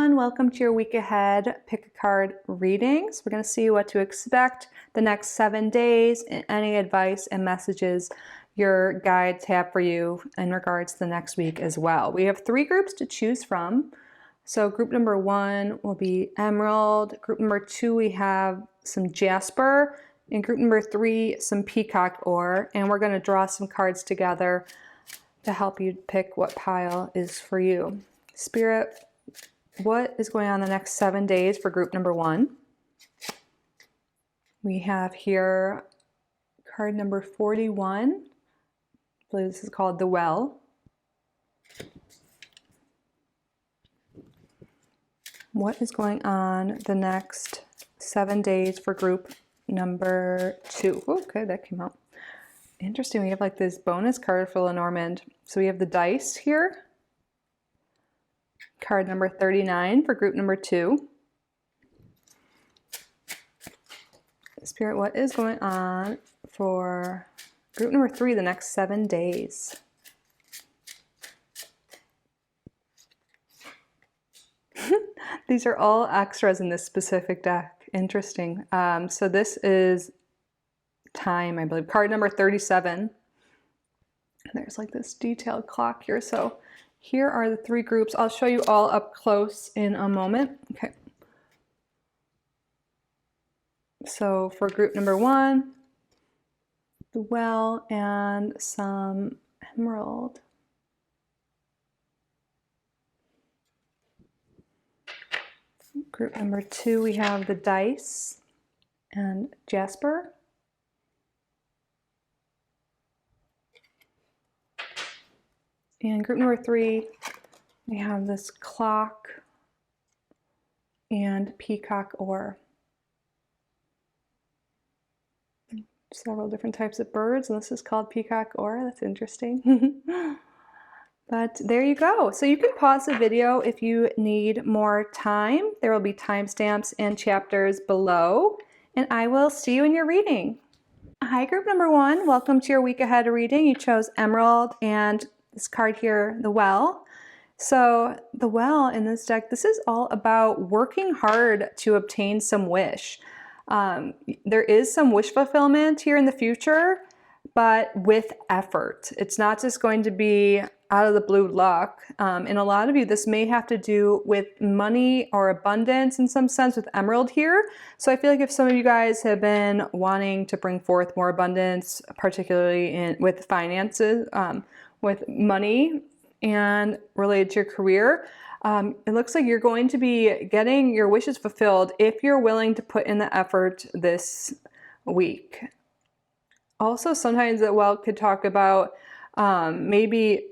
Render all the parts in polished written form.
everyone, welcome to your week ahead pick a card readings. We're going to see what to expect the next 7 days and any advice and messages your guides have for you in regards to the next week as well. We have 3 groups to choose from. So group number 1 will be Emerald, group number 2 we have some Jasper, and group number 3 some Peacock Ore, and we're going to draw some cards together to help you pick what pile is for you. Spirit, what is going on the next 7 days for group number 1? We have here card number 41. I believe this is called The Well. What is going on the next 7 days for group number 2? Okay, that came out. Interesting, we have like this bonus card for Lenormand. So we have the dice here. Card number 39 for group number 2. Spirit, what is going on for group number 3 the next 7 days? These are all extras in this specific deck. Interesting. So this is time, I believe. Card number 37. There's like this detailed clock here. So here are the 3 groups. I'll show you all up close in a moment. Okay. So for group number 1, the Well and some Emerald. Group number 2, we have the dice and Jasper. And group number 3, we have this clock and Peacock Ore. Several different types of birds, and this is called Peacock Ore. That's interesting. But there you go. So you can pause the video if you need more time. There will be timestamps and chapters below, and I will see you in your reading. Hi, group number 1. Welcome to your week ahead reading. You chose Emerald and this card here, the Well. So the Well in this deck, this is all about working hard to obtain some wish. There is some wish fulfillment here in the future, but with effort. It's not just going to be out of the blue luck. And a lot of you, this may have to do with money or abundance in some sense with Emerald here. So I feel like if some of you guys have been wanting to bring forth more abundance, particularly with finances, with money and related to your career, it looks like you're going to be getting your wishes fulfilled if you're willing to put in the effort this week. Also, sometimes the Well could talk about maybe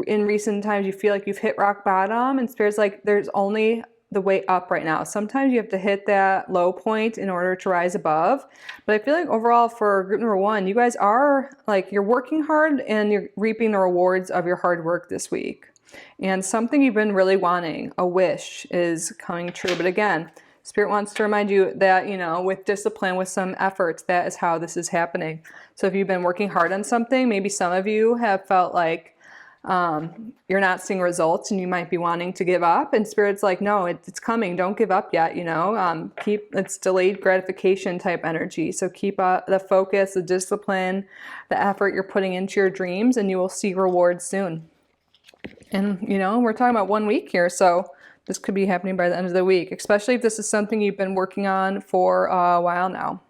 in recent times you feel like you've hit rock bottom, and Spirit's like there's only the way up right now. Sometimes you have to hit that low point in order to rise above. But I feel like overall for group number 1, you guys are like, you're working hard and you're reaping the rewards of your hard work this week. And something you've been really wanting, a wish, is coming true. But again, Spirit wants to remind you that, you know, with discipline, with some effort, that is how this is happening. So if you've been working hard on something, maybe some of you have felt like you're not seeing results and you might be wanting to give up, and Spirit's like, no, it's coming. Don't give up yet, you know. It's delayed gratification type energy. So keep the focus, the discipline, the effort you're putting into your dreams, and you will see rewards soon. And, you know, we're talking about 1 week here, so this could be happening by the end of the week, especially if this is something you've been working on for a while now.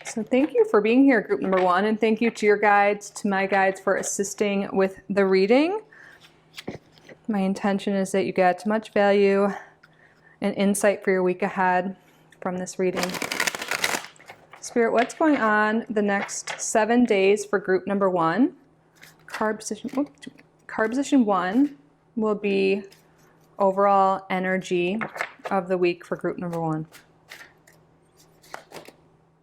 So thank you for being here, group number 1, and thank you to your guides, to my guides, for assisting with the reading. My intention is that you get much value and insight for your week ahead from this reading. Spirit, what's going on the next 7 days for group number 1? Card position 1 will be overall energy of the week for group number 1.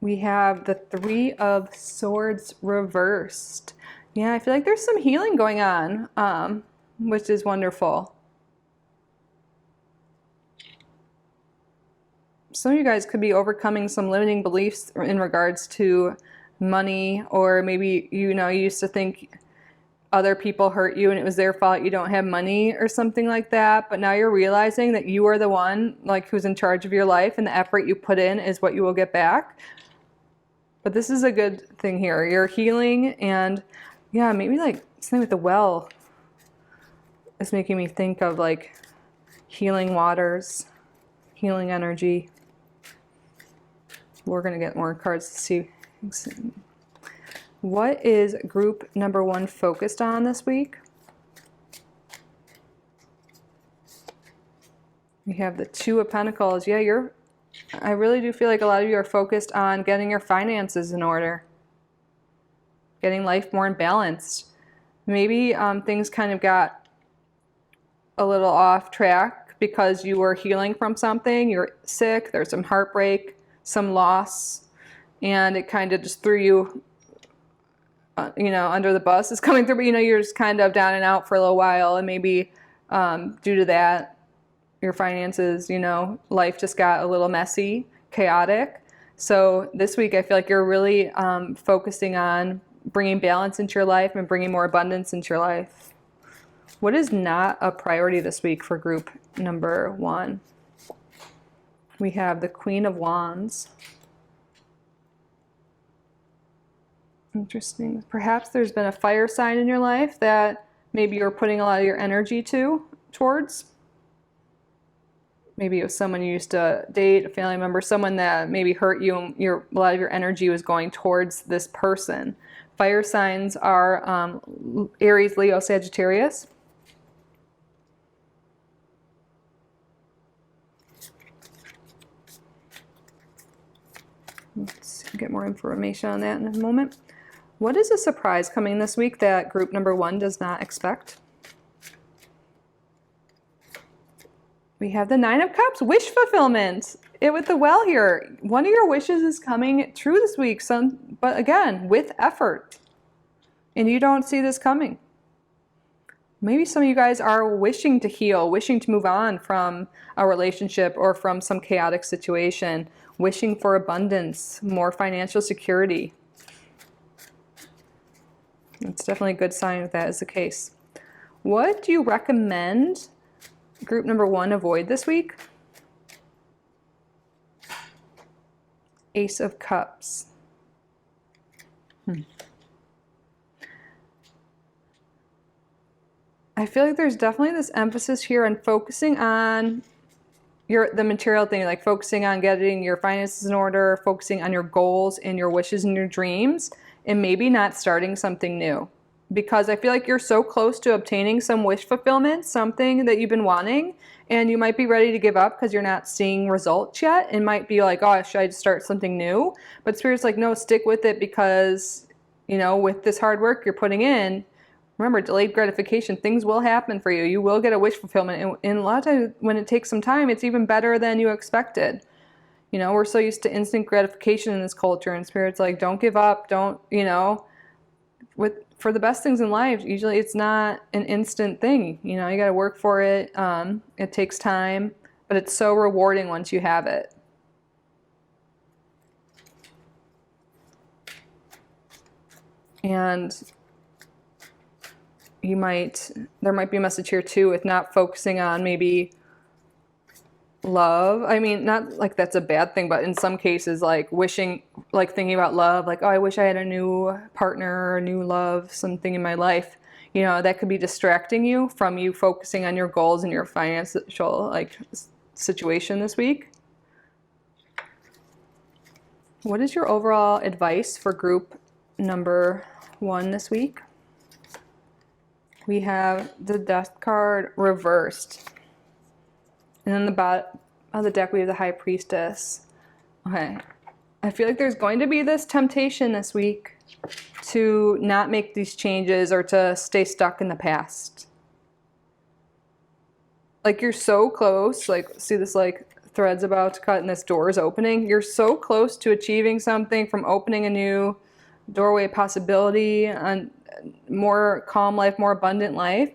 We have the 3 of Swords reversed. Yeah, I feel like there's some healing going on, which is wonderful. Some of you guys could be overcoming some limiting beliefs in regards to money, or maybe, you know, you used to think other people hurt you and it was their fault you don't have money or something like that, but now you're realizing that you are the one like who's in charge of your life and the effort you put in is what you will get back. But this is a good thing here. You're healing, and yeah, maybe like something with the well is making me think of like healing waters, healing energy. We're going to get more cards to see. What is group number 1 focused on this week? We have the 2 of Pentacles. Yeah, I really do feel like a lot of you are focused on getting your finances in order. Getting life more balanced. Maybe things kind of got a little off track because you were healing from something. You're sick, there's some heartbreak, some loss, and it kind of just threw you, under the bus. It's coming through, but you're just kind of down and out for a little while, and maybe due to that, your finances, life just got a little messy, chaotic. So this week, I feel like you're really focusing on bringing balance into your life and bringing more abundance into your life. What is not a priority this week for group number 1? We have the Queen of Wands. Interesting. Perhaps there's been a fire sign in your life that maybe you're putting a lot of your energy towards. Maybe it was someone you used to date, a family member, someone that maybe hurt you, and a lot of your energy was going towards this person. Fire signs are Aries, Leo, Sagittarius. Let's get more information on that in a moment. What is a surprise coming this week that group number 1 does not expect? We have the 9 of Cups, wish fulfillment. With the well here, one of your wishes is coming true this week, but again, with effort. And you don't see this coming. Maybe some of you guys are wishing to heal, wishing to move on from a relationship or from some chaotic situation, wishing for abundance, more financial security. It's definitely a good sign if that is the case. What do you recommend group number 1 avoid this week? Ace of Cups. I feel like there's definitely this emphasis here on focusing on the material thing, like focusing on getting your finances in order, focusing on your goals and your wishes and your dreams, and maybe not starting something new. Because I feel like you're so close to obtaining some wish fulfillment, something that you've been wanting, and you might be ready to give up because you're not seeing results yet, and might be like, oh, should I start something new? But Spirit's like, no, stick with it, because, with this hard work you're putting in, remember, delayed gratification, things will happen for you. You will get a wish fulfillment, and a lot of times when it takes some time, it's even better than you expected. We're so used to instant gratification in this culture, and Spirit's like, don't give up, don't, for the best things in life, usually it's not an instant thing. You got to work for it. It takes time, but it's so rewarding once you have it. And there might be a message here too with not focusing on maybe love. I mean, not like that's a bad thing, but in some cases, like wishing, like thinking about love, like, oh, I wish I had a new partner, a new love, something in my life, that could be distracting you from you focusing on your goals and your financial situation this week. What is your overall advice for group number 1 this week? We have the Death card reversed. And then the bottom of the deck, we have the High Priestess. Okay. I feel like there's going to be this temptation this week to not make these changes or to stay stuck in the past. Like you're so close, like see this thread's about to cut and this door is opening. You're so close to achieving something, from opening a new doorway possibility, and more calm life, more abundant life.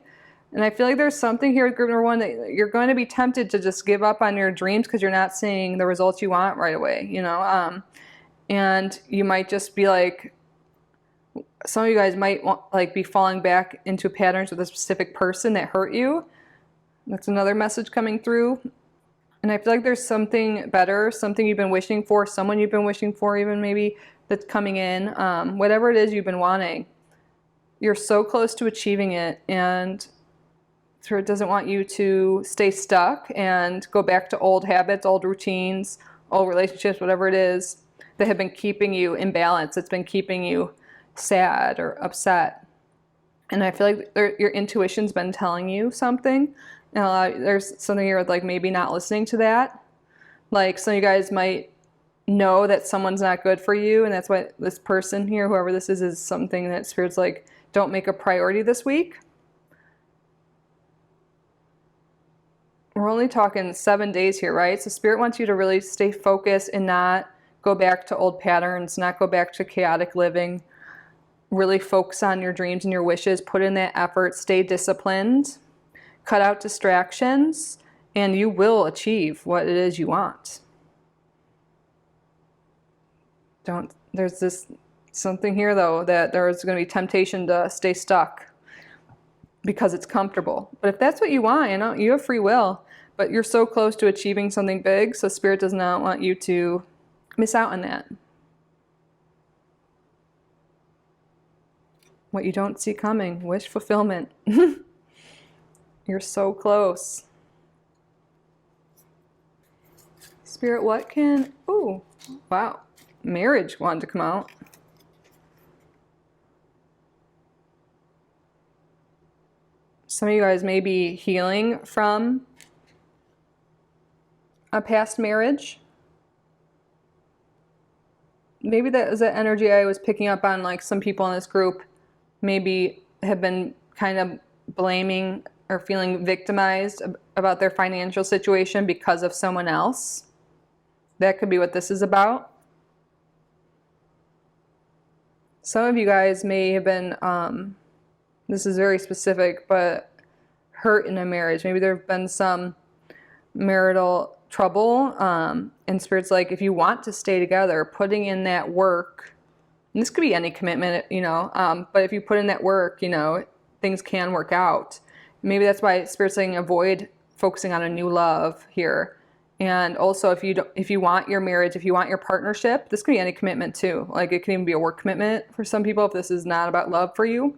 And I feel like there's something here with group number 1 that you're going to be tempted to just give up on your dreams because you're not seeing the results you want right away, and you might just be like, Some of you guys might want, like, be falling back into patterns with a specific person that hurt you. That's another message coming through. And I feel like there's something better, something you've been wishing for, someone you've been wishing for even maybe, that's coming in. Whatever it is you've been wanting, you're so close to achieving it, and Spirit doesn't want you to stay stuck and go back to old habits, old routines, old relationships, whatever it is that have been keeping you in balance. It's been keeping you sad or upset. And I feel like your intuition's been telling you something. There's something here with, like, maybe not listening to that. Like, some of you guys might know that someone's not good for you, and that's why this person here, whoever this is something that Spirit's like, don't make a priority this week. We're only talking 7 days here, right? So Spirit wants you to really stay focused and not go back to old patterns, not go back to chaotic living. Really focus on your dreams and your wishes. Put in that effort. Stay disciplined. Cut out distractions, and you will achieve what it is you want. There's this something here, though, that there's going to be temptation to stay stuck because it's comfortable. But if that's what you want, you have free will, but you're so close to achieving something big, so Spirit does not want you to miss out on that. What you don't see coming, wish fulfillment. You're so close. Spirit, what can, ooh, wow, marriage wanted to come out. Some of you guys may be healing from a past marriage. Maybe that was the energy I was picking up on, like some people in this group maybe have been kind of blaming or feeling victimized about their financial situation because of someone else. That could be what this is about. Some of you guys may have been, this is very specific, but hurt in a marriage. Maybe there have been some marital trouble, and Spirit's like, if you want to stay together, putting in that work, and this could be any commitment, but if you put in that work, things can work out. Maybe that's why Spirit's saying avoid focusing on a new love here. And also, if you want your marriage, if you want your partnership, this could be any commitment too. Like, it can even be a work commitment for some people if this is not about love for you.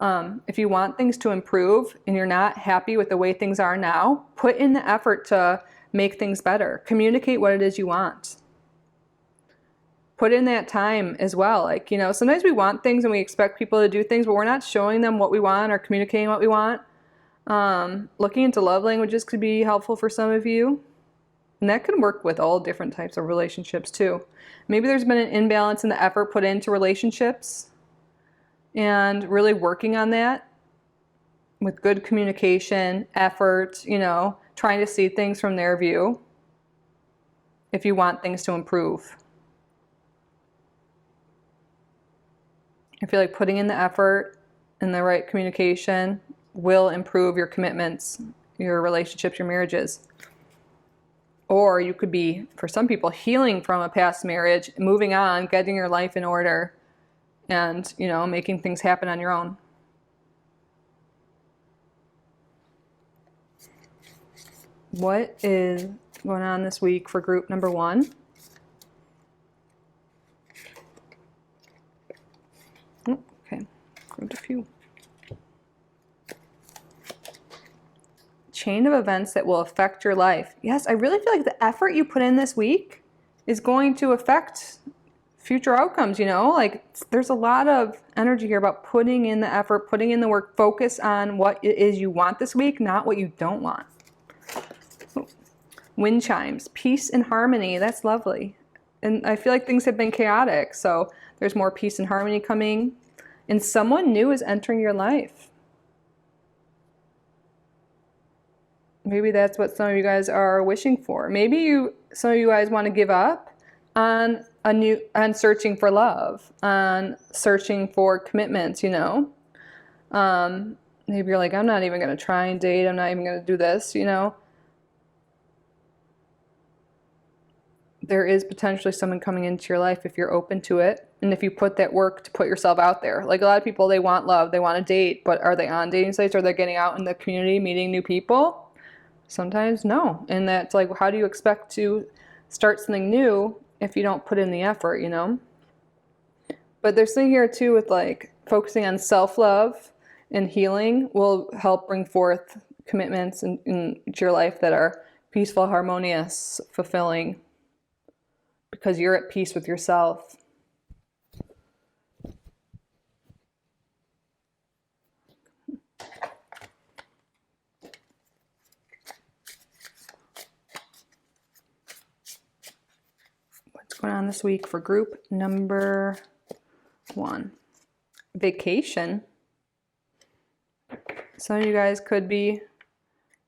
If you want things to improve and you're not happy with the way things are now, put in the effort to make things better. Communicate what it is you want. Put in that time as well. Like, sometimes we want things and we expect people to do things, but we're not showing them what we want or communicating what we want. Looking into love languages could be helpful for some of you. And that can work with all different types of relationships too. Maybe there's been an imbalance in the effort put into relationships, and really working on that with good communication, effort, trying to see things from their view if you want things to improve. I feel like putting in the effort and the right communication will improve your commitments, your relationships, your marriages. Or you could be, for some people, healing from a past marriage, moving on, getting your life in order, and, making things happen on your own. What is going on this week for group number 1? Okay, grabbed a few. Chain of events that will affect your life. Yes, I really feel like the effort you put in this week is going to affect future outcomes, like there's a lot of energy here about putting in the effort, putting in the work. Focus on what it is you want this week, not what you don't want. Wind chimes, peace and harmony. That's lovely. And I feel like things have been chaotic, so there's more peace and harmony coming, and someone new is entering your life. Maybe that's what some of you guys are wishing for. Maybe some of you guys want to give up on searching for love, on searching for commitments, Maybe you're like, I'm not even going to try and date. I'm not even going to do this, There is potentially someone coming into your life if you're open to it. And if you put that work to put yourself out there, like a lot of people, they want love, they want to date, but are they on dating sites? Are they getting out in the community, meeting new people? Sometimes no. And that's like, how do you expect to start something new if you don't put in the effort, you know? But there's something here too with like focusing on self-love and healing will help bring forth commitments in your life that are peaceful, harmonious, fulfilling, because you're at peace with yourself. What's going on this week for group number 1? Vacation. Some of you guys could be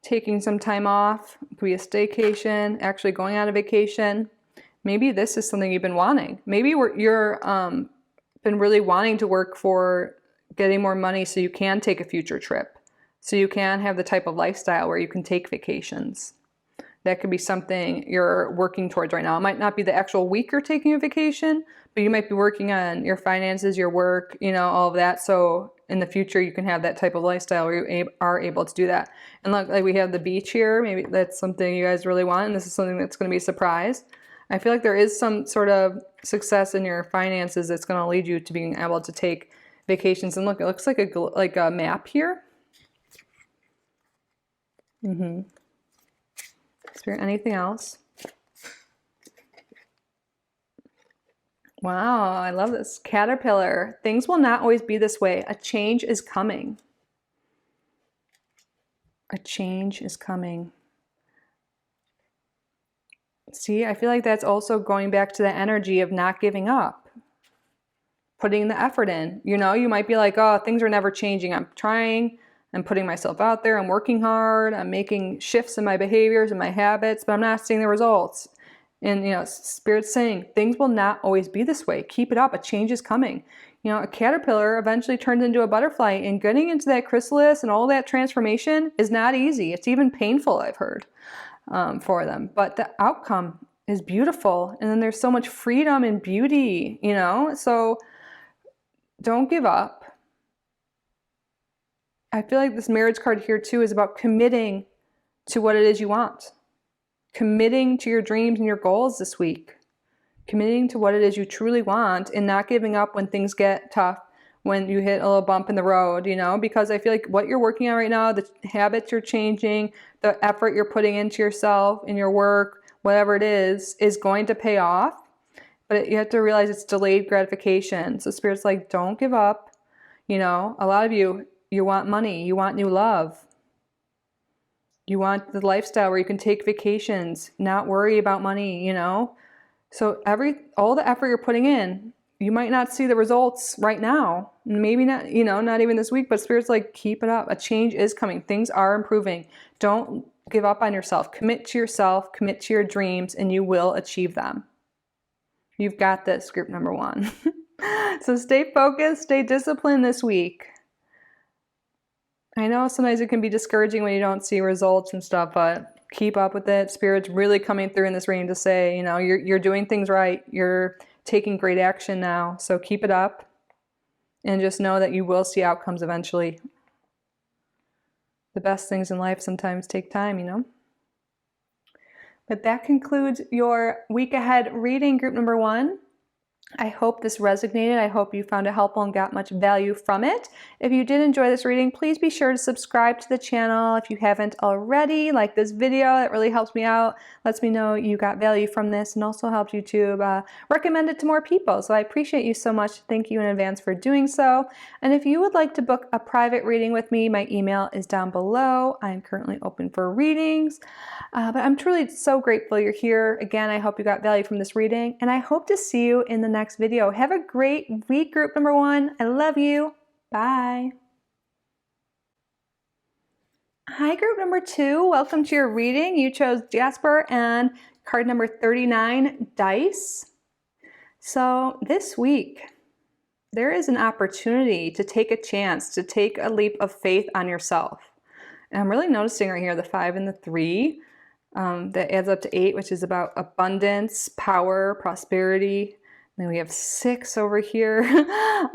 taking some time off. It could be a staycation, actually going on a vacation. Maybe this is something you've been wanting. Maybe you're been really wanting to work for getting more money so you can take a future trip, so you can have the type of lifestyle where you can take vacations. That could be something you're working towards right now. It might not be the actual week you're taking a vacation, but you might be working on your finances, your work, you know, all of that. So in the future, you can have that type of lifestyle where you are able to do that. And look, like we have the beach here. Maybe that's something you guys really want. And this is something that's going to be a surprise. I feel like there is some sort of success in your finances that's going to lead you to being able to take vacations. And look, it looks like a map here. Spirit, anything else? Wow, I love this. Caterpillar. Things will not always be this way. A change is coming. A change is coming. See, I feel like that's also going back to the energy of not giving up. Putting the effort in. You know, you might be like, oh, things are never changing. I'm trying. I'm putting myself out there. I'm working hard. I'm making shifts in my behaviors and my habits, but I'm not seeing the results. And, you know, Spirit's saying things will not always be this way. Keep it up. A change is coming. You know, a caterpillar eventually turns into a butterfly, and getting into that chrysalis and all that transformation is not easy. It's even painful, I've heard, for them. But the outcome is beautiful. And then there's so much freedom and beauty, you know? So don't give up. I feel like this marriage card here too is about committing to what it is you want. Committing to your dreams and your goals this week. Committing to what it is you truly want and not giving up when things get tough, when you hit a little bump in the road, you know, because I feel like what you're working on right now, the habits you're changing, the effort you're putting into yourself, in your work, whatever it is going to pay off. But you have to realize it's delayed gratification. So Spirit's like, don't give up. You know, a lot of you want money, you want new love. You want the lifestyle where you can take vacations, not worry about money, you know? So all the effort you're putting in, you might not see the results right now. Maybe not, you know, not even this week, but Spirit's like, keep it up. A change is coming. Things are improving. Don't give up on yourself. Commit to yourself, commit to your dreams, and you will achieve them. You've got this, group number 1. So stay focused, stay disciplined this week. I know sometimes it can be discouraging when you don't see results and stuff, but keep up with it. Spirit's really coming through in this reading to say, you know, you're doing things right. You're taking great action now. So keep it up and just know that you will see outcomes eventually. The best things in life sometimes take time, you know. But that concludes your week ahead reading, group number 1. I hope this resonated. I hope you found it helpful and got much value from it. If you did enjoy this reading, please be sure to subscribe to the channel if you haven't already. Like this video, it really helps me out, lets me know you got value from this, and also helps YouTube recommend it to more people. So I appreciate you so much. Thank you in advance for doing so. And if you would like to book a private reading with me, my email is down below. I'm currently open for readings, but I'm truly so grateful you're here. Again, I hope you got value from this reading, and I hope to see you in the next video. Have a great week, group number 1. I love you. Bye. Hi, group number 2. Welcome to your reading. You chose Jasper and card number 39, Dice. So this week, there is an opportunity to take a chance, to take a leap of faith on yourself. And I'm really noticing right here the 5 and the 3. That adds up to 8, which is about abundance, power, prosperity. Then we have 6 over here.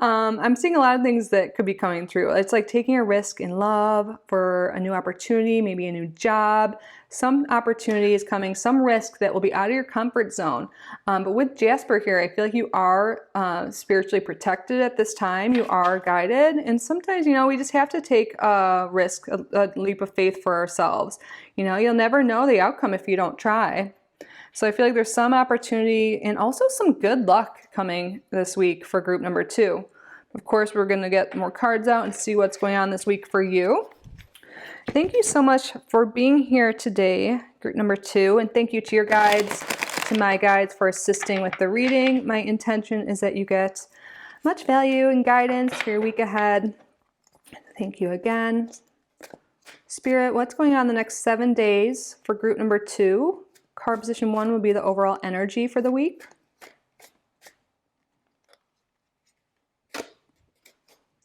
I'm seeing a lot of things that could be coming through. It's like taking a risk in love for a new opportunity, maybe a new job. Some opportunity is coming, some risk that will be out of your comfort zone. But with Jasper here, I feel like you are spiritually protected at this time. You are guided. And sometimes, you know, we just have to take a risk, a leap of faith for ourselves. You know, you'll never know the outcome if you don't try. So I feel like there's some opportunity and also some good luck coming this week for group number 2. Of course, we're going to get more cards out and see what's going on this week for you. Thank you so much for being here today, group number 2. And thank you to your guides, to my guides for assisting with the reading. My intention is that you get much value and guidance for your week ahead. Thank you again. Spirit, what's going on the next 7 days for group number 2? Card position 1 will be the overall energy for the week.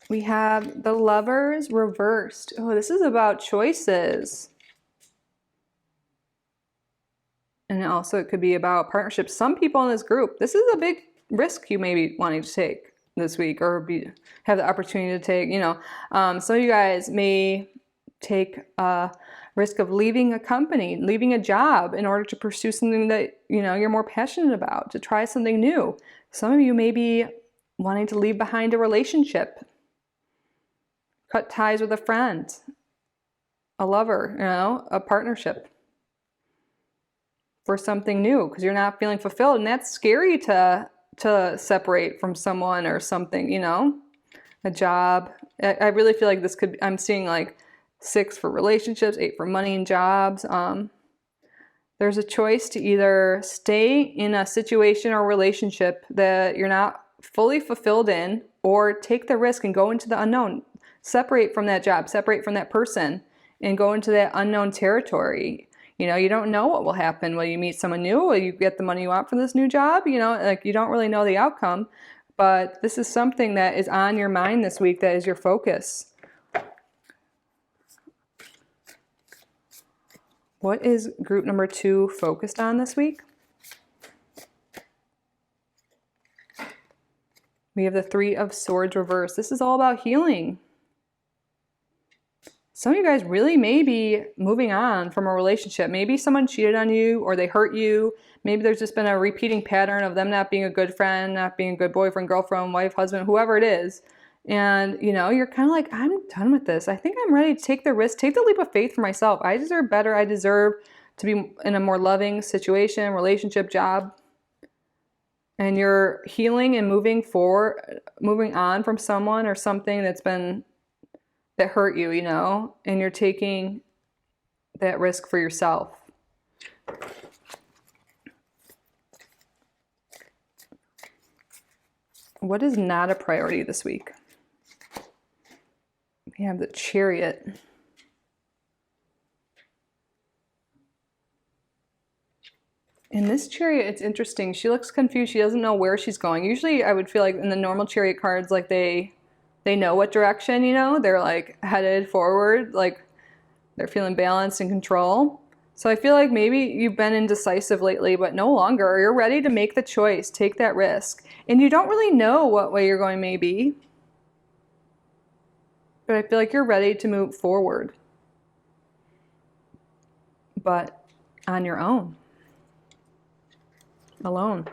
We have the Lovers reversed. Oh, this is about choices. And also it could be about partnerships. Some people in this group, this is a big risk you may be wanting to take this week or have the opportunity to take. You know, some of you guys may take a risk of leaving a company, leaving a job in order to pursue something that, you know, you're more passionate about, to try something new. Some of you may be wanting to leave behind a relationship, cut ties with a friend, a lover, you know, a partnership for something new because you're not feeling fulfilled. And that's scary to separate from someone or something, you know, a job. I really feel like this could, I'm seeing like 6 for relationships, 8 for money and jobs. There's a choice to either stay in a situation or relationship that you're not fully fulfilled in, or take the risk and go into the unknown. Separate from that job, separate from that person, and go into that unknown territory. You know, you don't know what will happen. Will you meet someone new? Will you get the money you want from this new job? You know, like you don't really know the outcome, but this is something that is on your mind this week that is your focus. What is group number 2 focused on this week? We have the 3 of Swords reversed. This is all about healing. Some of you guys really may be moving on from a relationship. Maybe someone cheated on you or they hurt you. Maybe there's just been a repeating pattern of them not being a good friend, not being a good boyfriend, girlfriend, wife, husband, whoever it is. And, you know, you're kind of like, I'm done with this. I think I'm ready to take the risk, take the leap of faith for myself. I deserve better. I deserve to be in a more loving situation, relationship, job. And you're healing and moving forward, moving on from someone or something that hurt you, you know, and you're taking that risk for yourself. What is not a priority this week? We have the Chariot. In this Chariot, it's interesting. She looks confused. She doesn't know where she's going. Usually I would feel like in the normal Chariot cards, like they know what direction, you know, they're like headed forward, like they're feeling balanced and control. So I feel like maybe you've been indecisive lately, but no longer. You're ready to make the choice, take that risk. And you don't really know what way you're going maybe, but I feel like you're ready to move forward, but on your own, alone,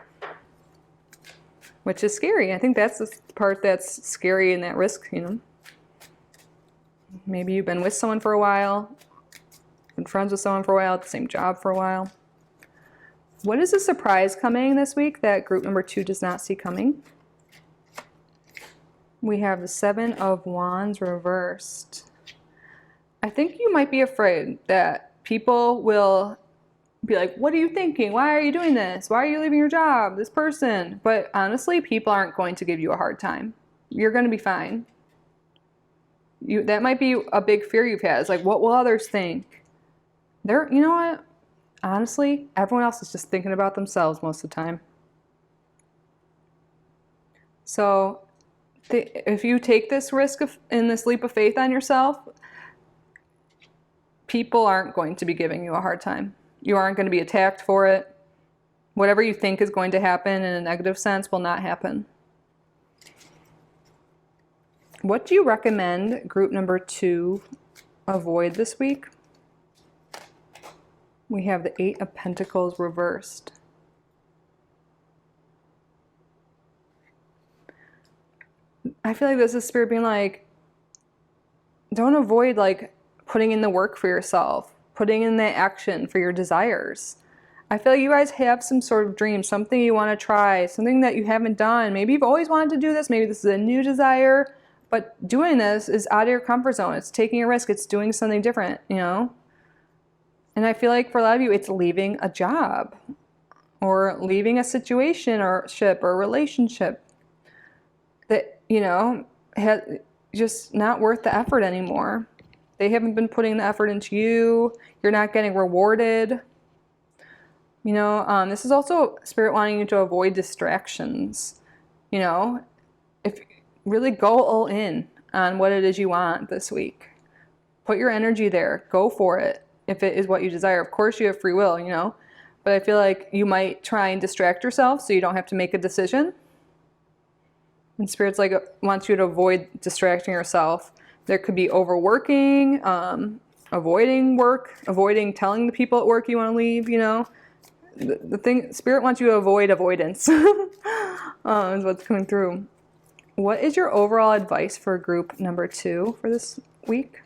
which is scary. I think that's the part that's scary in that risk, you know. Maybe you've been with someone for a while, been friends with someone for a while, at the same job for a while. What is a surprise coming this week that group number 2 does not see coming? We have the 7 of Wands reversed. I think you might be afraid that people will be like, what are you thinking? Why are you doing this? Why are you leaving your job? This person. But honestly, people aren't going to give you a hard time. You're going to be fine. That might be a big fear you've had. It's like, what will others think? You know what? Honestly, everyone else is just thinking about themselves most of the time. So if you take this risk in this leap of faith on yourself, people aren't going to be giving you a hard time. You aren't going to be attacked for it. Whatever you think is going to happen in a negative sense will not happen. What do you recommend group number 2 avoid this week? We have the 8 of Pentacles reversed. I feel like this is Spirit being like, don't avoid like putting in the work for yourself, putting in the action for your desires. I feel like you guys have some sort of dream, something you want to try, something that you haven't done. Maybe you've always wanted to do this. Maybe this is a new desire, but doing this is out of your comfort zone. It's taking a risk. It's doing something different, you know? And I feel like for a lot of you, it's leaving a job or leaving a situation or ship or relationship that, you know, has just not worth the effort anymore. They haven't been putting the effort into you. You're not getting rewarded. You know, this is also Spirit wanting you to avoid distractions. You know, if really go all in on what it is you want this week. Put your energy there. Go for it if it is what you desire. Of course, you have free will, you know, but I feel like you might try and distract yourself so you don't have to make a decision. And Spirit's like wants you to avoid distracting yourself. There could be overworking, avoiding work, avoiding telling the people at work you want to leave, you know. The thing, Spirit wants you to avoid avoidance is what's coming through. What is your overall advice for group number 2 for this week?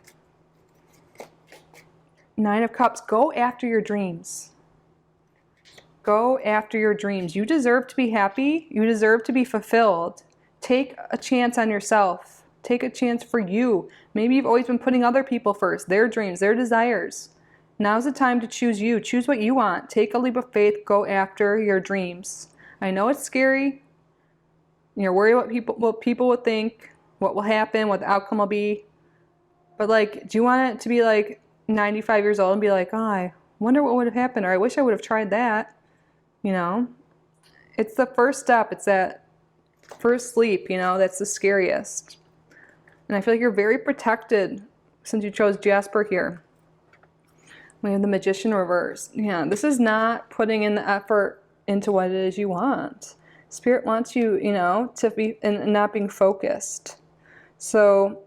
9 of Cups, go after your dreams. Go after your dreams. You deserve to be happy. You deserve to be fulfilled. Take a chance on yourself. Take a chance for you. Maybe you've always been putting other people first, their dreams, their desires. Now's the time to choose you. Choose what you want. Take a leap of faith. Go after your dreams. I know it's scary. You're worried what people will think, what will happen, what the outcome will be. But like, do you want it to be like 95 years old and be like, oh, I wonder what would have happened, or I wish I would have tried that? You know, it's the first step. It's that first leap, you know, that's the scariest. And I feel like you're very protected since you chose Jasper here. We have the Magician reversed. Yeah, this is not putting in the effort into what it is you want. Spirit wants you, you know, to be and not being focused. So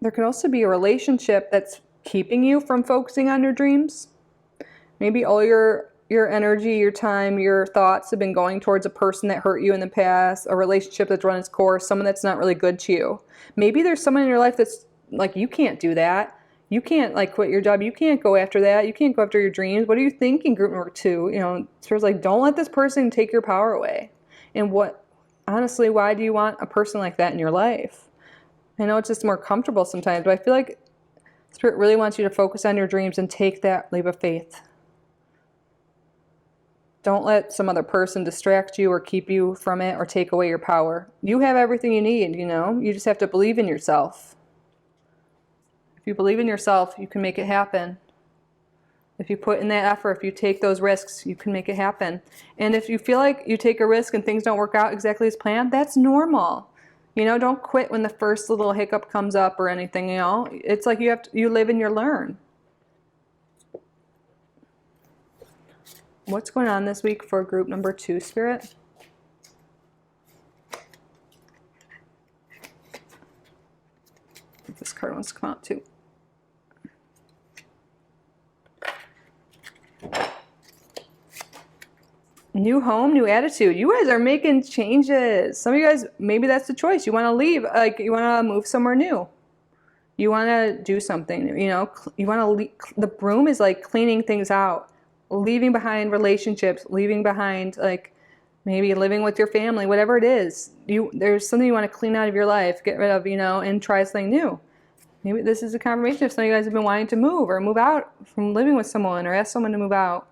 there could also be a relationship that's keeping you from focusing on your dreams. Maybe all your energy, your time, your thoughts have been going towards a person that hurt you in the past, a relationship that's run its course, someone that's not really good to you. Maybe there's someone in your life that's like, you can't do that. You can't like quit your job. You can't go after that. You can't go after your dreams. What are you thinking, group number 2? You know, Spirit's like, don't let this person take your power away. And honestly, why do you want a person like that in your life? I know it's just more comfortable sometimes, but I feel like Spirit really wants you to focus on your dreams and take that leap of faith. Don't let some other person distract you or keep you from it or take away your power. You have everything you need, you know? You just have to believe in yourself. If you believe in yourself, you can make it happen. If you put in that effort, if you take those risks, you can make it happen. And if you feel like you take a risk and things don't work out exactly as planned, that's normal. You know, don't quit when the first little hiccup comes up or anything, you know? It's like you live and you learn. What's going on this week for group number 2, Spirit? This card wants to come out too. New home, new attitude. You guys are making changes. Some of you guys, maybe that's the choice. You want to leave, like you want to move somewhere new. You want to do something, you know, you want to leave. The broom is like cleaning things out, leaving behind relationships, leaving behind like maybe living with your family, whatever it is. There's something you want to clean out of your life, get rid of, you know, and try something new. Maybe this is a confirmation if some of you guys have been wanting to move or move out from living with someone or ask someone to move out.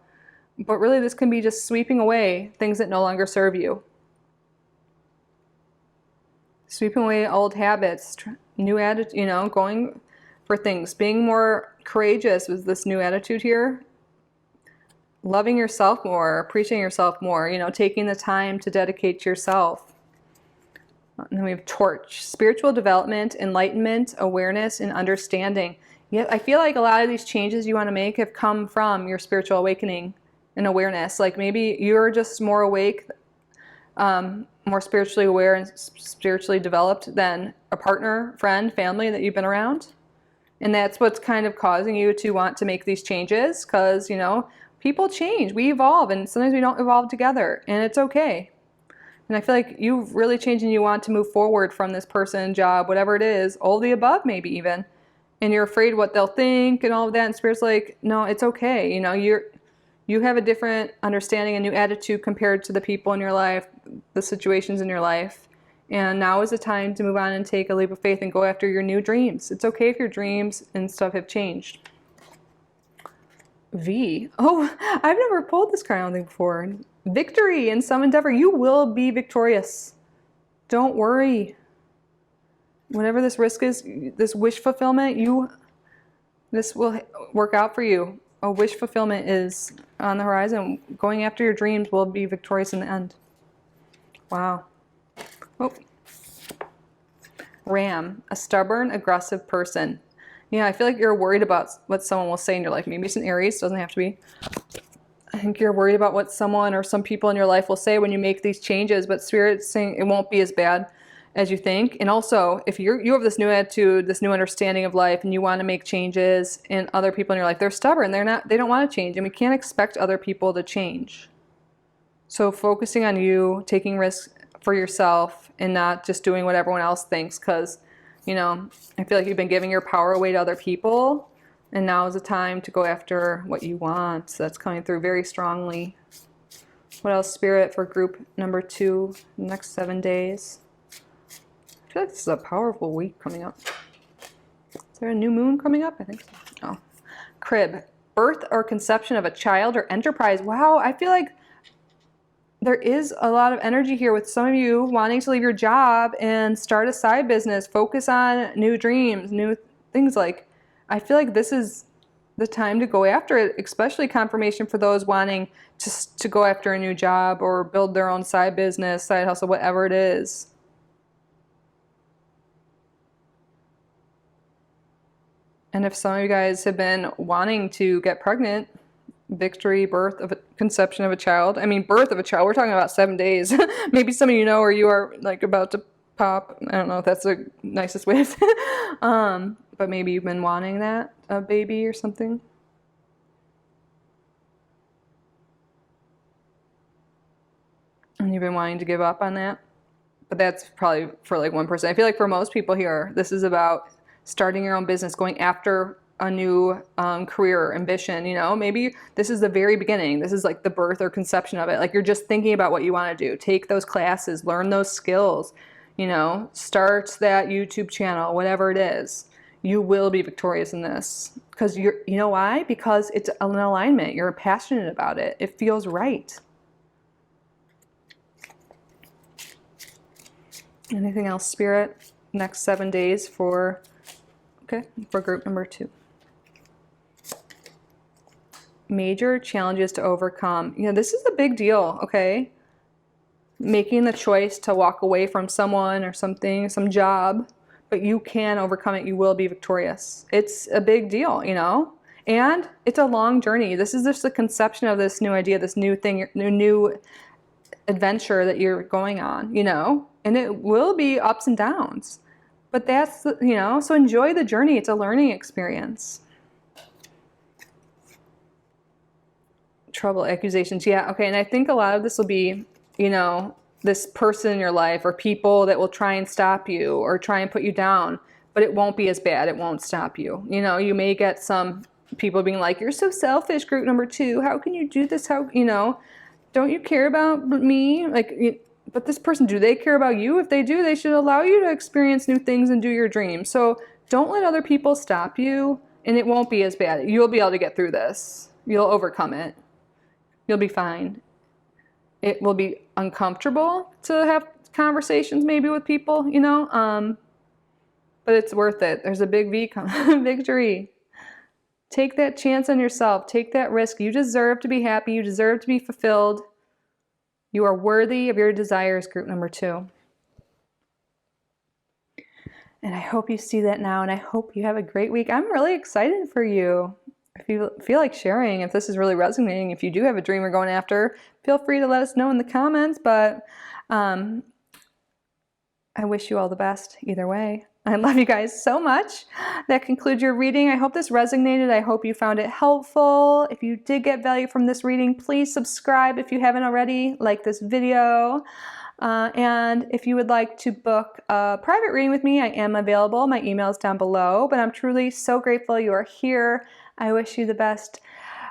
But really this can be just sweeping away things that no longer serve you. Sweeping away old habits, new attitude, you know, going for things, being more courageous with this new attitude here. Loving yourself more, appreciating yourself more, you know, taking the time to dedicate to yourself. And then we have Torch, spiritual development, enlightenment, awareness, and understanding. Yet I feel like a lot of these changes you want to make have come from your spiritual awakening and awareness. Like maybe you're just more awake, more spiritually aware and spiritually developed than a partner, friend, family that you've been around. And that's what's kind of causing you to want to make these changes, because, you know, people change, we evolve, and sometimes we don't evolve together, and it's okay. And I feel like you've really changed and you want to move forward from this person, job, whatever it is, all the above maybe even. And you're afraid what they'll think and all of that, and Spirit's like, no, it's okay. You know, you have a different understanding, a new attitude compared to the people in your life, the situations in your life. And now is the time to move on and take a leap of faith and go after your new dreams. It's okay if your dreams and stuff have changed. V. Oh, I've never pulled this card, I don't think, before. Victory in some endeavor. You will be victorious. Don't worry. Whatever this risk is, this wish fulfillment, this will work out for you. A wish fulfillment is on the horizon. Going after your dreams will be victorious in the end. Wow. Oh. Ram, a stubborn, aggressive person. Yeah, I feel like you're worried about what someone will say in your life. Maybe it's an Aries, doesn't have to be. I think you're worried about what someone or some people in your life will say when you make these changes, but Spirit's saying it won't be as bad as you think. And also, if you have this new attitude, this new understanding of life, and you want to make changes, and other people in your life, they're stubborn, they don't want to change, and we can't expect other people to change. So focusing on you, taking risks for yourself, and not just doing what everyone else thinks, because, you know, I feel like you've been giving your power away to other people, and now is the time to go after what you want. So that's coming through very strongly. What else, Spirit, for group number 2, next 7 days? I feel like this is a powerful week coming up. Is there a new moon coming up? I think so. Oh. Crib, birth or conception of a child or enterprise. Wow, I feel like there is a lot of energy here with some of you wanting to leave your job and start a side business, focus on new dreams, new things. Like, I feel like this is the time to go after it, especially confirmation for those wanting to go after a new job or build their own side business, side hustle, whatever it is. And if some of you guys have been wanting to get pregnant, victory, birth of a conception of a child. I mean, birth of a child, we're talking about 7 days. Maybe some of you know, or you are like about to pop. I don't know if that's the nicest way to say it. But maybe you've been wanting that, a baby or something. And you've been wanting to give up on that. But that's probably for like 1%. I feel like for most people here, this is about starting your own business, going after a new career ambition. You know, maybe this is the very beginning. This is like the birth or conception of it. Like, you're just thinking about what you want to do. Take those classes, learn those skills, you know, start that YouTube channel, whatever it is. You will be victorious in this, because you know why? Because it's an alignment. You're passionate about it. It feels right. Anything else, Spirit? Next 7 days for group number 2. Major challenges to overcome. You know, this is a big deal, okay? Making the choice to walk away from someone or something, some job, but you can overcome it. You will be victorious. It's a big deal, you know? And it's a long journey. This is just the conception of this new idea, this new thing, new adventure that you're going on, you know? And it will be ups and downs. But that's, you know, so enjoy the journey. It's a learning experience. Trouble, accusations. Yeah, okay. And I think a lot of this will be, you know, this person in your life or people that will try and stop you or try and put you down, but it won't be as bad. It won't stop you. You know, you may get some people being like, you're so selfish, group number 2. How can you do this? How, you know, don't you care about me? Like, but this person, do they care about you? If they do, they should allow you to experience new things and do your dreams. So don't let other people stop you, and it won't be as bad. You'll be able to get through this. You'll overcome it. You'll be fine. It will be uncomfortable to have conversations maybe with people, you know, but it's worth it. There's a big victory. Take that chance on yourself. Take that risk. You deserve to be happy. You deserve to be fulfilled. You are worthy of your desires, group number 2. And I hope you see that now, and I hope you have a great week. I'm really excited for you. if you feel like sharing, if this is really resonating, if you do have a dream you're going after, feel free to let us know in the comments. But I wish you all the best either way. I love you guys so much. That concludes your reading. I hope this resonated. I hope you found it helpful. If you did get value from this reading, please subscribe if you haven't already. Like this video. And if you would like to book a private reading with me, I am available. My email is down below. But I'm truly so grateful you are here. I wish you the best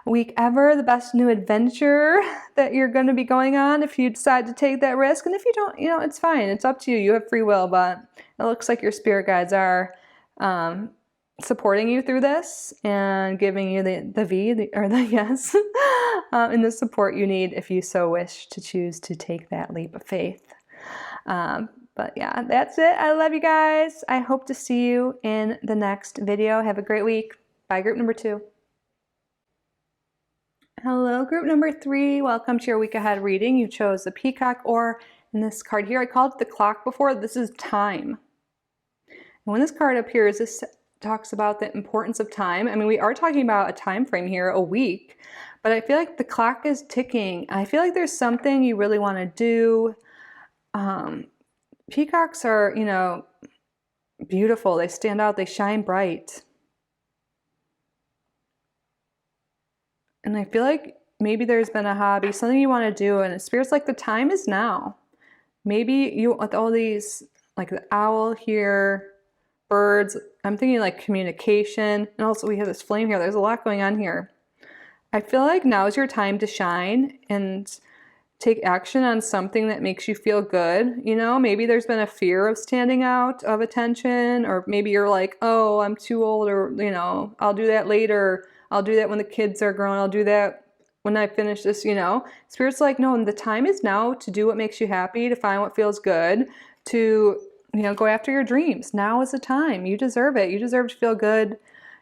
week ever, the best new adventure that you're going to be going on if you decide to take that risk. And if you don't, you know, it's fine. It's up to you. You have free will, but it looks like your spirit guides are supporting you through this and giving you the yes, and the support you need if you so wish to choose to take that leap of faith. But yeah, that's it. I love you guys. I hope to see you in the next video. Have a great week. Bye, group number 2. Hello, group number 3. Welcome to your week ahead reading. You chose the peacock, or in this card here, I called it the clock before. This is time. And when this card appears, this talks about the importance of time. I mean, we are talking about a time frame here, a week, but I feel like the clock is ticking. I feel like there's something you really want to do. Peacocks are, you know, beautiful. They stand out. They shine bright. And I feel like maybe there's been a hobby, something you want to do, and it Spirit's like the time is now. Maybe you, with all these, like the owl here, birds, I'm thinking like communication, and also we have this flame here. There's a lot going on here. I feel like now is your time to shine and take action on something that makes you feel good. You know, maybe there's been a fear of standing out, of attention, or maybe you're like, oh, I'm too old, or, you know, I'll do that later. I'll do that when the kids are grown. I'll do that when I finish this, you know. Spirit's like, no, the time is now to do what makes you happy, to find what feels good, to, you know, go after your dreams. Now is the time. You deserve it. You deserve to feel good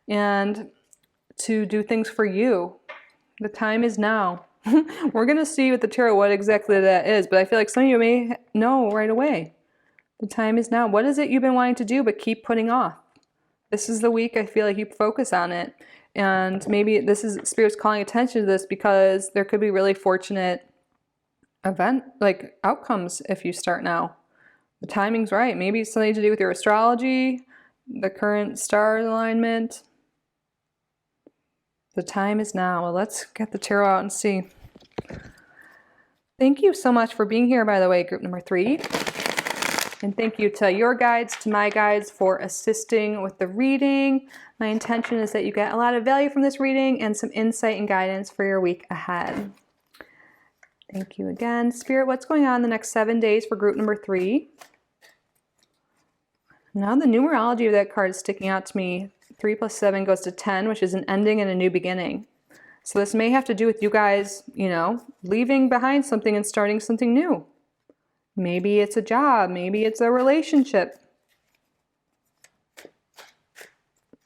and to do things for you. The time is now. We're going to see with the tarot what exactly that is, but I feel like some of you may know right away. The time is now. What is it you've been wanting to do but keep putting off? This is the week I feel like you focus on it. And maybe this is Spirit's calling attention to this because there could be really fortunate like outcomes if you start now. The timing's right. Maybe it's something to do with your astrology, the current star alignment. The time is now. Well, let's get the tarot out and see. Thank you so much for being here, by the way, group number 3. And thank you to your guides, to my guides, for assisting with the reading. My intention is that you get a lot of value from this reading and some insight and guidance for your week ahead. Thank you again. Spirit, what's going on the next 7 days for group number 3? Now the numerology of that card is sticking out to me. 3 plus 7 goes to 10, which is an ending and a new beginning. So this may have to do with you guys, you know, leaving behind something and starting something new. Maybe it's a job. Maybe it's a relationship.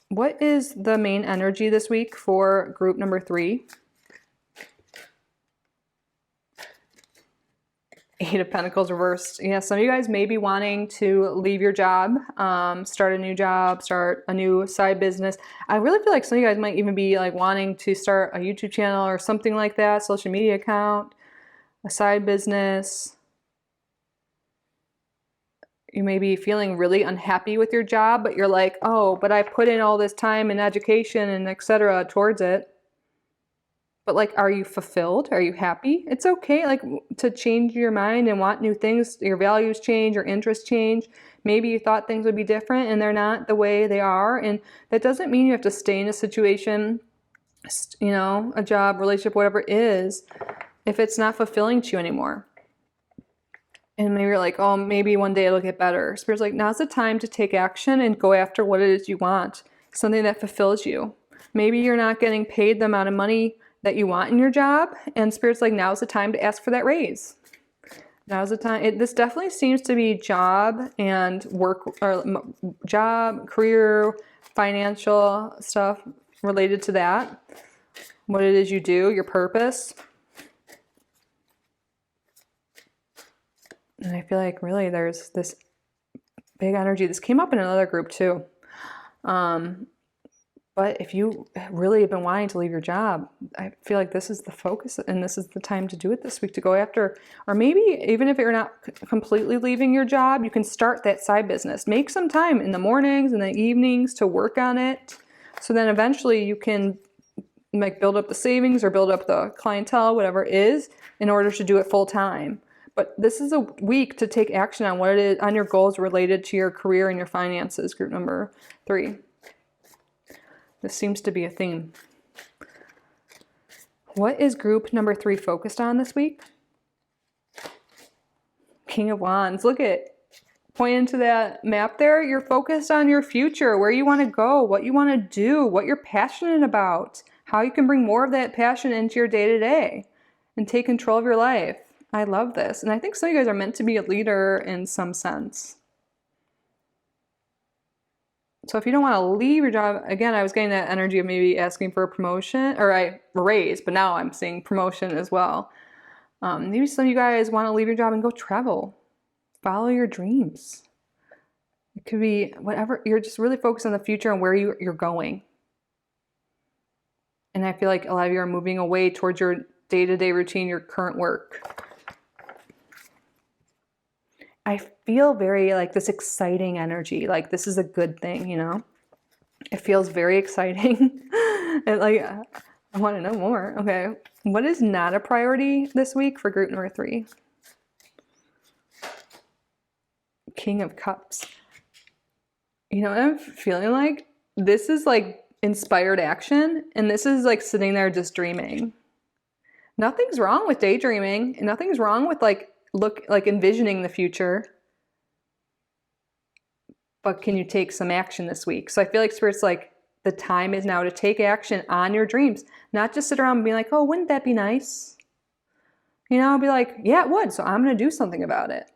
What is the main energy this week for group number 3? 8 of Pentacles reversed. Yeah, some of you guys may be wanting to leave your job, start a new job, start a new side business. I really feel like some of you guys might even be like wanting to start a YouTube channel or something like that, social media account, a side business. You may be feeling really unhappy with your job, but you're like, oh, but I put in all this time and education and etc. towards it. But like, are you fulfilled? Are you happy? It's okay, like, to change your mind and want new things. Your values change, your interests change. Maybe you thought things would be different and they're not the way they are. And that doesn't mean you have to stay in a situation, you know, a job, relationship, whatever it is, if it's not fulfilling to you anymore. And maybe you're like, oh, maybe one day it'll get better. Spirit's like, now's the time to take action and go after what it is you want. Something that fulfills you. Maybe you're not getting paid the amount of money that you want in your job. And Spirit's like, now's the time to ask for that raise. Now's the time. This definitely seems to be job and work, or job, career, financial stuff related to that. What it is you do, your purpose. And I feel like really there's this big energy. This came up in another group too. But But if you really have been wanting to leave your job, I feel like this is the focus and this is the time to do it this week, to go after. Or maybe even if you're not completely leaving your job, you can start that side business. Make some time in the mornings and the evenings to work on it. So then eventually you can like build up the savings or build up the clientele, whatever it is, in order to do it full time. But this is a week to take action on what it is, on your goals related to your career and your finances, group number 3. This seems to be a theme. What is group number 3 focused on this week? King of Wands. Look at, point into that map there. You're focused on your future, where you want to go, what you want to do, what you're passionate about, how you can bring more of that passion into your day-to-day and take control of your life. I love this. And I think some of you guys are meant to be a leader in some sense. So if you don't want to leave your job, again, I was getting that energy of maybe asking for a promotion or a raise, but now I'm seeing promotion as well. Maybe some of you guys want to leave your job and go travel. Follow your dreams. It could be whatever. You're just really focused on the future and where you're going. And I feel like a lot of you are moving away towards your day-to-day routine, your current work. I feel very like this exciting energy, like this is a good thing, you know? It feels very exciting. And like, I want to know more. Okay. What is not a priority this week for group number 3? King of Cups. You know what I'm feeling like? This is like inspired action, and this is like sitting there just dreaming. Nothing's wrong with daydreaming, and nothing's wrong with like envisioning the future. But can you take some action this week? So I feel like Spirit's like, the time is now to take action on your dreams, not just sit around and be like, oh, wouldn't that be nice? You know, be like, yeah, it would. So I'm going to do something about it.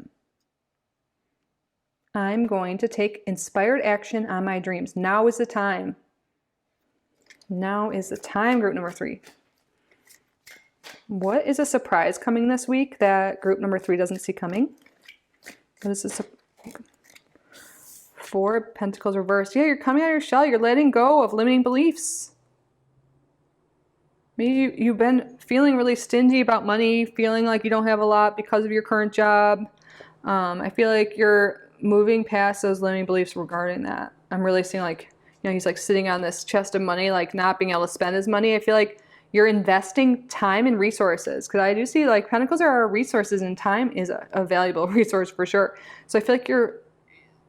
I'm going to take inspired action on my dreams. Now is the time. Now is the time, group number 3. What is a surprise coming this week that group number 3 doesn't see coming? What is this? 4 of Pentacles reversed. Yeah, you're coming out of your shell. You're letting go of limiting beliefs. Maybe you've been feeling really stingy about money, feeling like you don't have a lot because of your current job. I feel like you're moving past those limiting beliefs regarding that. I'm really seeing like, you know, he's like sitting on this chest of money, like not being able to spend his money. I feel like you're investing time and resources, because I do see like Pentacles are our resources, and time is a valuable resource for sure. So I feel like you're,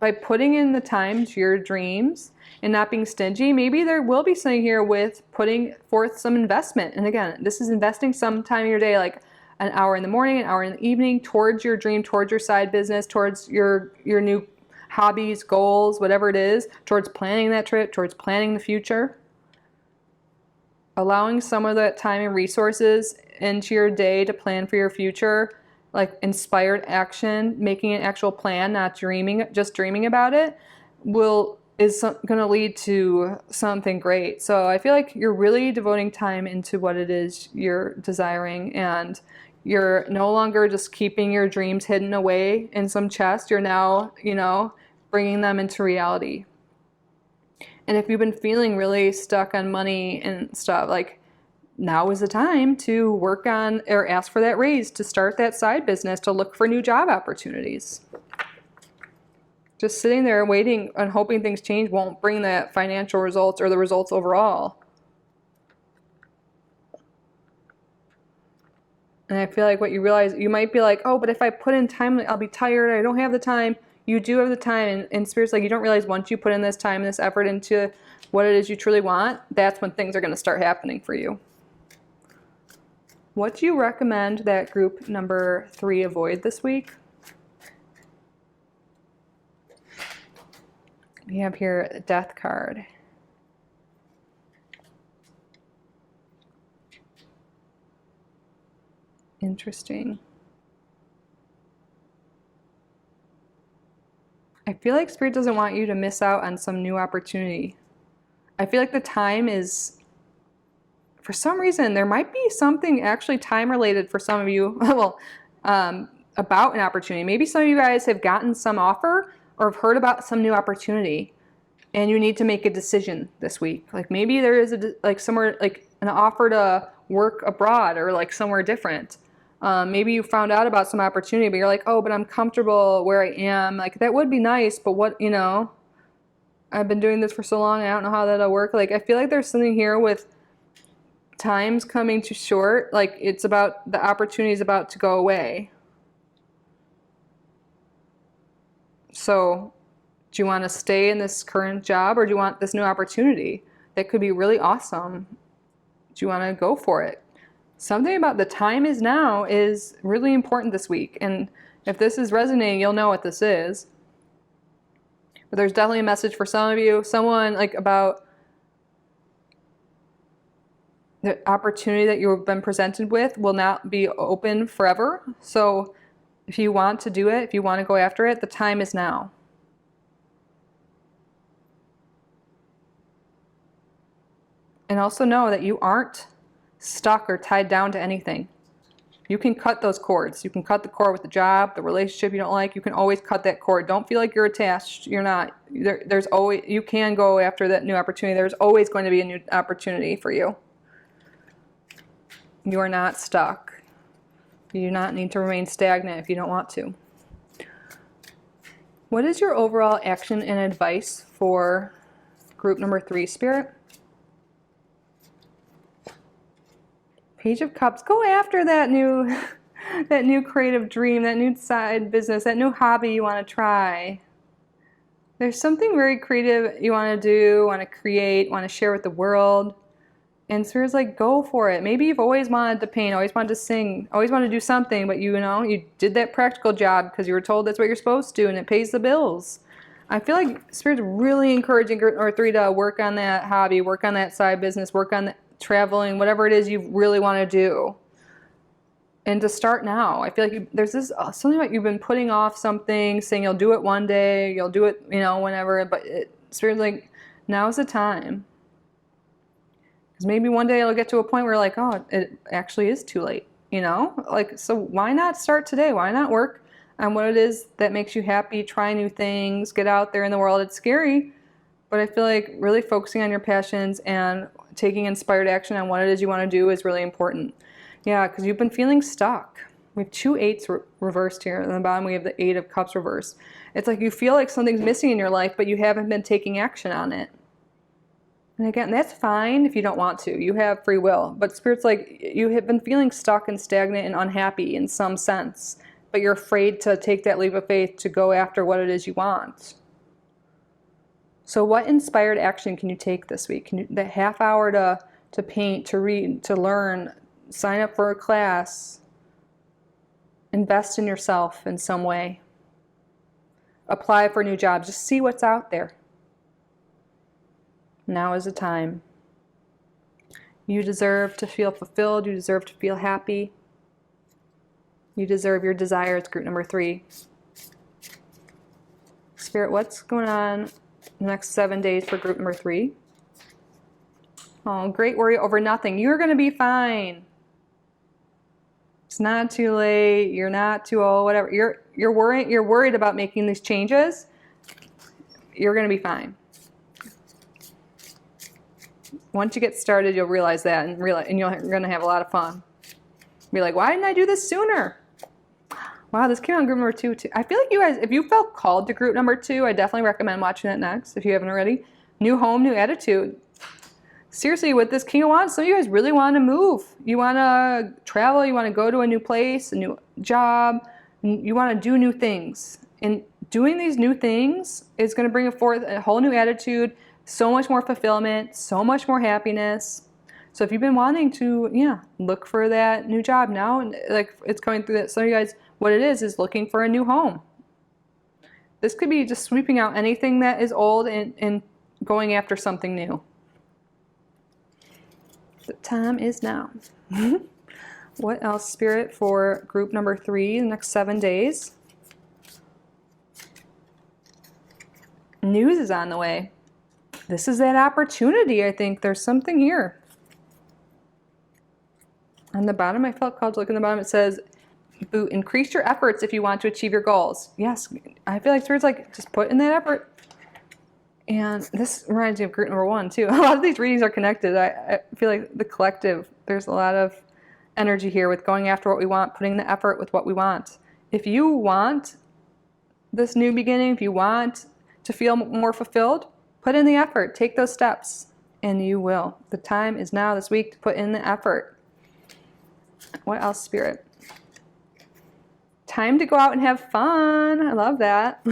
by putting in the time to your dreams and not being stingy, maybe there will be something here with putting forth some investment. And again, this is investing some time in your day, like an hour in the morning, an hour in the evening, towards your dream, towards your side business, towards your new hobbies, goals, whatever it is, towards planning that trip, towards planning the future. Allowing some of that time and resources into your day to plan for your future, like inspired action, making an actual plan, not dreaming, just dreaming about it, is going to lead to something great. So I feel like you're really devoting time into what it is you're desiring, and you're no longer just keeping your dreams hidden away in some chest. You're now, you know, bringing them into reality. And if you've been feeling really stuck on money and stuff, like, now is the time to work on or ask for that raise, to start that side business, to look for new job opportunities. Just sitting there waiting and hoping things change won't bring that financial results or the results overall. And I feel like what you realize, you might be like, oh, but if I put in time, I'll be tired. I don't have the time. You do have the time. And Spirit's like, you don't realize once you put in this time and this effort into what it is you truly want, that's when things are going to start happening for you. What do you recommend that group number 3 avoid this week? We have here a Death card. Interesting. I feel like Spirit doesn't want you to miss out on some new opportunity. I feel like the time is, for some reason, there might be something actually time related for some of you, well, about an opportunity. Maybe some of you guys have gotten some offer or have heard about some new opportunity. and you need to make a decision this week. Like maybe there is like somewhere, like an offer to work abroad or like somewhere different. Maybe you found out about some opportunity, but you're like, oh, but I'm comfortable where I am. Like that would be nice, but what, you know, I've been doing this for so long, I don't know how that'll work. Like I feel like there's something here with time's coming too short. Like it's about, the opportunity is about to go away. So do you want to stay in this current job, or do you want this new opportunity that could be really awesome? Do you want to go for it? Something about the time is now is really important this week. And if this is resonating, you'll know what this is. But there's definitely a message for some of you. Someone like about the opportunity that you've been presented with will not be open forever. So if you want to do it, if you want to go after it, the time is now. And also know that you aren't stuck or tied down to anything. You can cut those cords. You can cut the cord with the job, the relationship you don't like. You can always cut that cord. Don't feel like you're attached. You're not. There's always, you can go after that new opportunity. There's always going to be a new opportunity for you. You are not stuck. You do not need to remain stagnant if you don't want to. What is your overall action and advice for group number 3, Spirit? Page of Cups. Go after that new creative dream, that new side business, that new hobby you want to try. There's something very creative you want to do, want to create, want to share with the world. And Spirit's like, go for it. Maybe you've always wanted to paint, always wanted to sing, always wanted to do something, but you know, you did that practical job because you were told that's what you're supposed to do and it pays the bills. I feel like Spirit's really encouraging group number 3 to work on that hobby, work on that side business, work on traveling, whatever it is you really want to do. And to start now. I feel like there's this something about you've been putting off something, saying you'll do it one day, you'll do it, you know, whenever, but Spirit's like, now's the time. Because maybe one day it'll get to a point where like, oh, it actually is too late, you know? Like, so why not start today? Why not work on what it is that makes you happy, try new things, get out there in the world. It's scary, but I feel like really focusing on your passions and taking inspired action on what it is you want to do is really important. Yeah, because you've been feeling stuck. We have 2 8s reversed here. On the bottom, we have the 8 of Cups reversed. It's like you feel like something's missing in your life, but you haven't been taking action on it. And again, that's fine if you don't want to. You have free will. But Spirit's like, you have been feeling stuck and stagnant and unhappy in some sense, but you're afraid to take that leap of faith to go after what it is you want. So what inspired action can you take this week? Can you, the half hour to paint, to read, to learn, sign up for a class, invest in yourself in some way, apply for a new job, just see what's out there. Now is the time. You deserve to feel fulfilled. You deserve to feel happy. You deserve your desires, group number 3. Spirit, what's going on the next 7 days for group number 3? Oh, great worry over nothing. You're going to be fine. It's not too late. You're not too old, whatever. You're worried about making these changes. You're going to be fine. Once you get started, you'll realize that and you're going to have a lot of fun. Be like, why didn't I do this sooner? Wow, this came on group number 2 too. I feel like you guys, if you felt called to group number 2, I definitely recommend watching that next if you haven't already. New home, new attitude. Seriously, with this King of Wands, some of you guys really want to move. You want to travel, you want to go to a new place, a new job, and you want to do new things. And doing these new things is going to bring forth a whole new attitude, so much more fulfillment, so much more happiness. So if you've been wanting to, look for that new job now, and like it's coming through that, some of you guys, what it is looking for a new home. This could be just sweeping out anything that is old and going after something new. The time is now. What else, Spirit, for group number 3, the next 7 days? News is on the way. This is that opportunity, I think. There's something here. On the bottom, I felt called to look in the bottom. It says, increase your efforts if you want to achieve your goals. Yes, I feel like Spirit's like, just put in that effort. And this reminds me of group number 1 too. A lot of these readings are connected. I feel like the collective, there's a lot of energy here with going after what we want, putting the effort with what we want. If you want this new beginning, if you want to feel more fulfilled, put in the effort, take those steps, and you will. The time is now this week to put in the effort. What else, Spirit? Time to go out and have fun. I love that.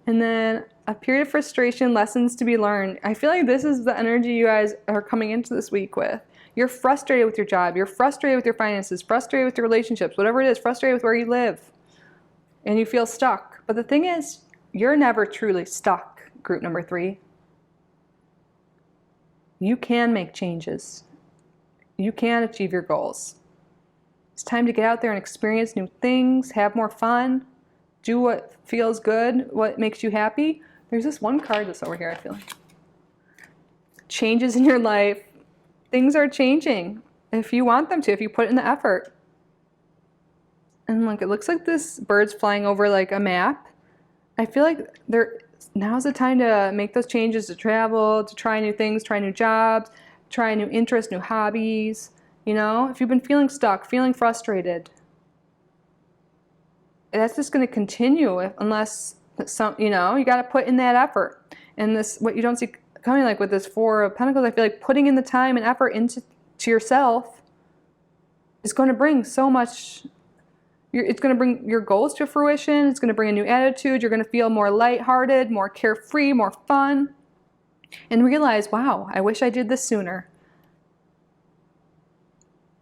And then a period of frustration, lessons to be learned. I feel like this is the energy you guys are coming into this week with. You're frustrated with your job. You're frustrated with your finances, frustrated with your relationships, whatever it is, frustrated with where you live. And you feel stuck. But the thing is, you're never truly stuck, group number 3. You can make changes. You can achieve your goals. It's time to get out there and experience new things, have more fun, do what feels good, what makes you happy. There's this one card that's over here, I feel like. Changes in your life. Things are changing if you want them to, if you put in the effort. And look, it looks like this bird's flying over like a map. I feel like now's the time to make those changes, to travel, to try new things, try new jobs, try new interests, new hobbies. You know, if you've been feeling stuck, feeling frustrated, that's just going to continue unless you got to put in that effort. And this, what you don't see coming, like with this 4 of Pentacles, I feel like putting in the time and effort into yourself is going to bring so much. It's going to bring your goals to fruition. It's going to bring a new attitude. You're going to feel more lighthearted, more carefree, more fun, and realize, wow, I wish I did this sooner.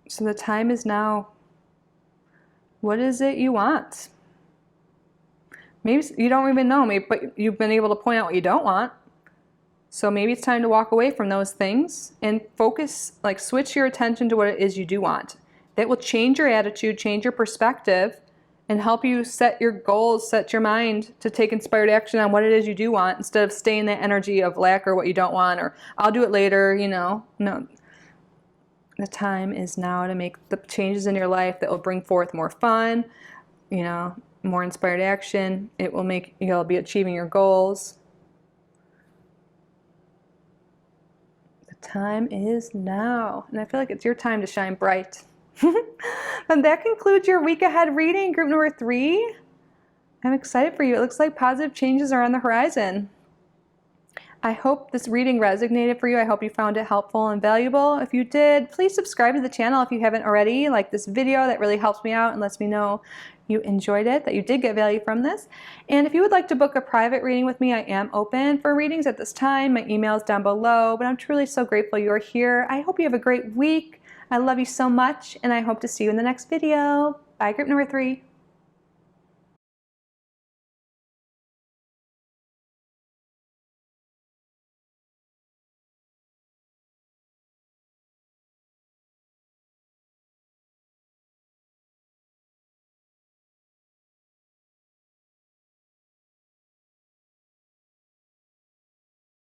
So the time is now. What is it you want? Maybe you don't even know, but you've been able to point out what you don't want. So maybe it's time to walk away from those things and focus, like switch your attention to what it is you do want. That will change your attitude, change your perspective, and help you set your goals, set your mind to take inspired action on what it is you do want instead of staying in that energy of lack or what you don't want or I'll do it later, No. The time is now to make the changes in your life that will bring forth more fun, more inspired action. It will make you'll be achieving your goals. The time is now. And I feel like it's your time to shine bright. And that concludes your week ahead reading, group number 3. I'm excited for you. It looks like positive changes are on the horizon. I hope this reading resonated for you. I hope you found it helpful and valuable. If you did, please subscribe to the channel if you haven't already. Like this video, that really helps me out and lets me know you enjoyed it, that you did get value from this. And if you would like to book a private reading with me, I am open for readings at this time. My email is down below, but I'm truly so grateful you're here. I hope you have a great week. I love you so much, and I hope to see you in the next video. Bye, group number 3.